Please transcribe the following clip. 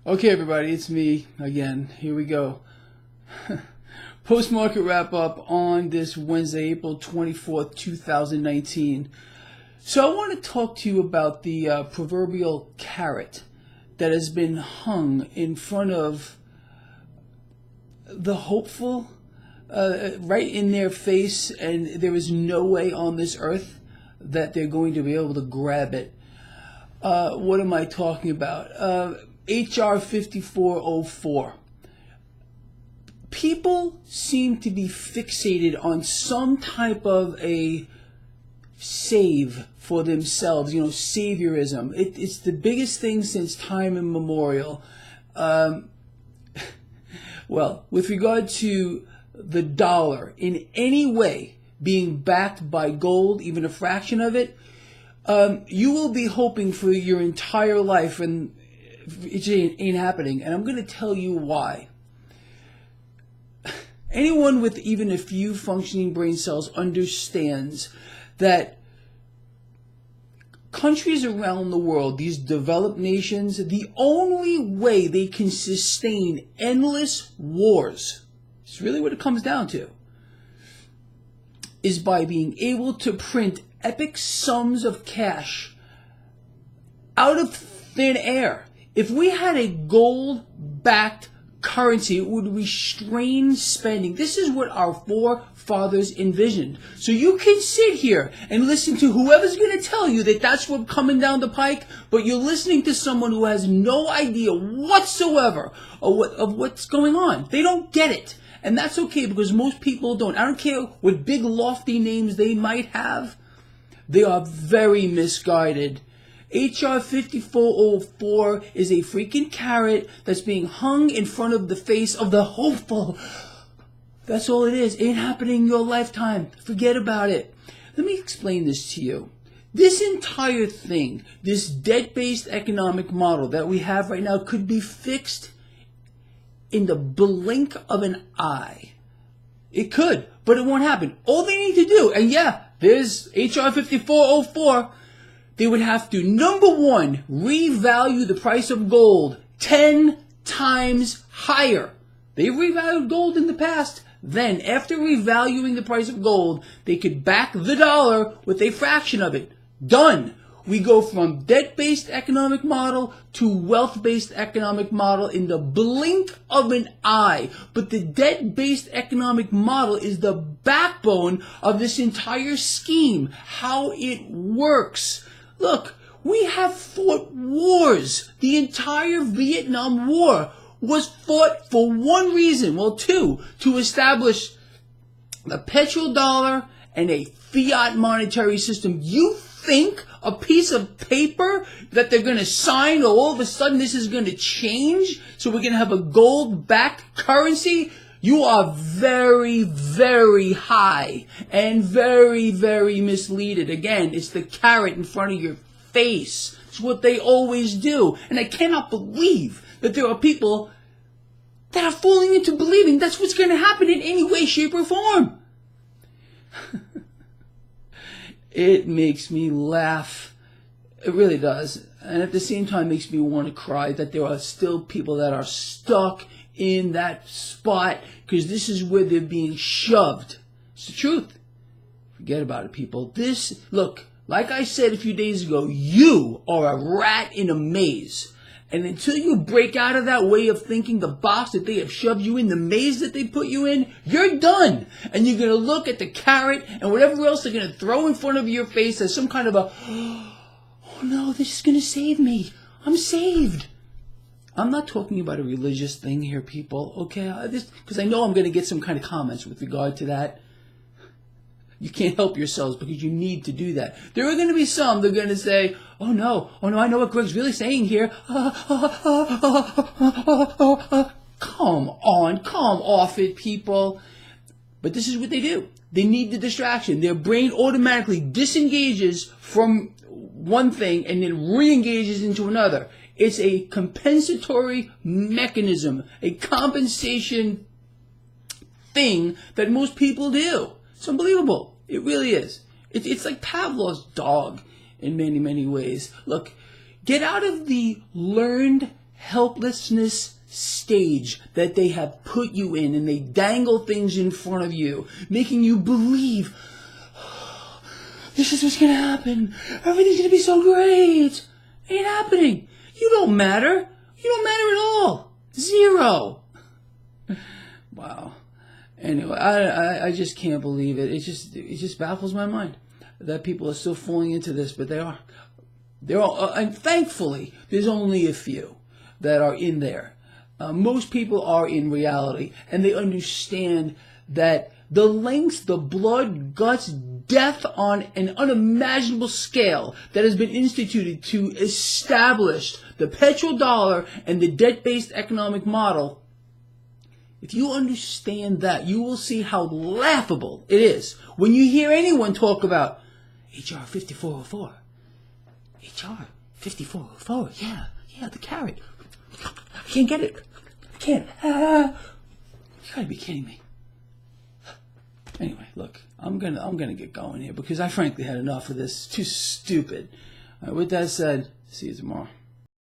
Okay, everybody, it's me again. Here we go. Post-market wrap-up on this Wednesday, April 24th, 2019. So I want to talk to you about the proverbial carrot that has been hung in front of the hopeful, right in their face, and there is no way on this earth that they're going to be able to grab it. What am I talking about? HR 5404. People seem to be fixated on some type of a save for themselves, saviorism. It's the biggest thing since time immemorial. Well, with regard to the dollar in any way being backed by gold, even a fraction of it, you will be hoping for your entire life, and it ain't happening. And I'm going to tell you why. Anyone with even a few functioning brain cells understands that countries around the world, these developed nations, the only way they can sustain endless wars, it's really what it comes down to, is by being able to print epic sums of cash out of thin air. If we had a gold-backed currency, it would restrain spending. This is what our forefathers envisioned. So you can sit here and listen to whoever's going to tell you that that's what's coming down the pike, but you're listening to someone who has no idea whatsoever of what's going on. They don't get it. And that's okay, because most people don't. I don't care what big lofty names they might have. They are very misguided. HR 5404 is a freaking carrot that's being hung in front of the face of the hopeful. That's all it is. It ain't happening in your lifetime. Forget about it. Let me explain this to you. This entire thing, this debt-based economic model that we have right now, could be fixed in the blink of an eye. It could, but it won't happen. All they need to do, and yeah, there's HR 5404, they would have to, number one, revalue the price of gold 10 times higher. They've revalued gold in the past. Then, after revaluing the price of gold, they could back the dollar with a fraction of it. Done. We go from debt-based economic model to wealth-based economic model in the blink of an eye. But the debt-based economic model is the backbone of this entire scheme, how it works. Look, we have fought wars. The entire Vietnam War was fought for one reason, well, two, to establish the petrodollar and a fiat monetary system. You think a piece of paper that they're going to sign, or all of a sudden this is going to change, so we're going to have a gold-backed currency? You are very, very high and very, very misleaded. Again, it's the carrot in front of your face. It's what they always do. And I cannot believe that there are people that are falling into believing that's what's going to happen in any way, shape, or form. It makes me laugh. It really does. And at the same time makes me want to cry that there are still people that are stuck in that spot, because this is where they're being shoved. It's the truth. Forget about it, people. Look, like I said a few days ago, you are a rat in a maze. And until you break out of that way of thinking, the box that they have shoved you in, the maze that they put you in, you're done. And you're going to look at the carrot and whatever else they're going to throw in front of your face as some kind of a, oh no, this is going to save me. I'm saved. I'm not talking about a religious thing here, people, okay? Because I know I'm going to get some kind of comments with regard to that. You can't help yourselves because you need to do that. There are going to be some that are going to say, oh no, I know what Greg's really saying here. Come on, come off it, people. But this is what they do. They need the distraction. Their brain automatically disengages from one thing and then re-engages into another. It's a compensatory mechanism, a compensation thing that most people do. It's unbelievable. It really is. It's like Pavlov's dog in many, many ways. Look, get out of the learned helplessness stage that they have put you in, and they dangle things in front of you, making you believe, oh, this is what's going to happen. Everything's going to be so great. Ain't happening. You don't matter. You don't matter at all. Zero. Wow. Anyway, I just can't believe it. It just baffles my mind that people are still falling into this, but they are. They're all, and thankfully, there's only a few that are in there. Most people are in reality, and they understand that the lengths, the blood, guts, death on an unimaginable scale that has been instituted to establish the petrodollar and the debt-based economic model, if you understand that, you will see how laughable it is when you hear anyone talk about HR 5404. HR 5404, yeah, the carrot. I can't get it. I can't. You gotta be kidding me. Anyway, look, I'm gonna get going here because I frankly had enough of this. It's too stupid. With that said, see you tomorrow.